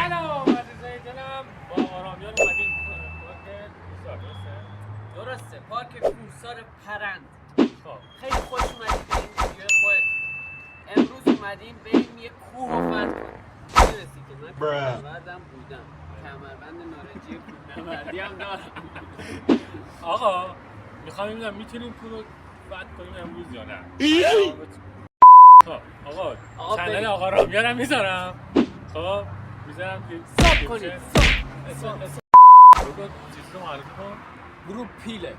سلام عزیزای دلم، با آرامیان اومدیم پارک کوهسار. درسته، پارک کوهسار پرند. خب خیلی خوش اومدید به این ویدیو خودتون. امروز اومدیم بریم یه کوه رو فتح کنیم. میدونستی که من کوهنوردم بودم، کمربند نارنجی کوهنوردی هم دارم. آقا میخوام ببینم میتونیم کوه رو فتح کنیم امروز یا نه. خب آقا کانال آقا رامیان هم میذارم. خب میذارم که ساب کنید. بگو چیز رو معرفی کن. گروه پیله.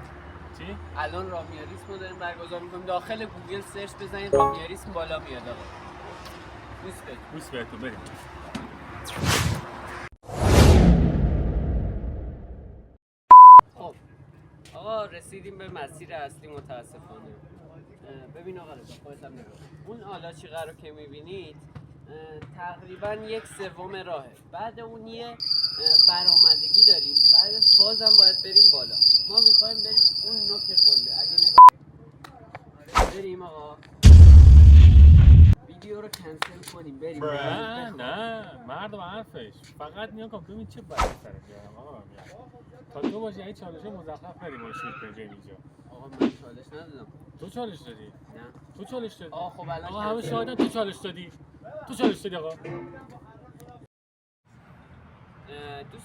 چی؟ الان رامیاریسم رو داریم برگزار میکنیم. داخل گوگل سرچ بزنید رامیاریسم بالا میاد. آقا بوس بهتون بریم. خب آقا رسیدیم به مسیر اصلی متاسفانه. ببین آقا رضا خودت هم نگاه. اون آلاچیقه رو که میبینید تقریبا 1/3 راهه. بعد اون یه برآمدگی داریم، بعدش بازم باید بریم بالا. ما میخوایم بریم اون نوک قله. اگه نگاه بریم آقا، ویدیو رو کنسل کنیم بریم. نه مردم حرفش فقط نیا کن ببین چه بلایی سرت بیارم آقا رامیان. تا تو باشی این چالشه مزخرف ندیم و شیر کنیم اینجا. آقا من چالش ندادم. تو چالش دادی؟ نه تو چالش دادی؟ آقا خب الان آقا همه شاهدن تو چالش دادی. تو چالش دادی آقا. دوست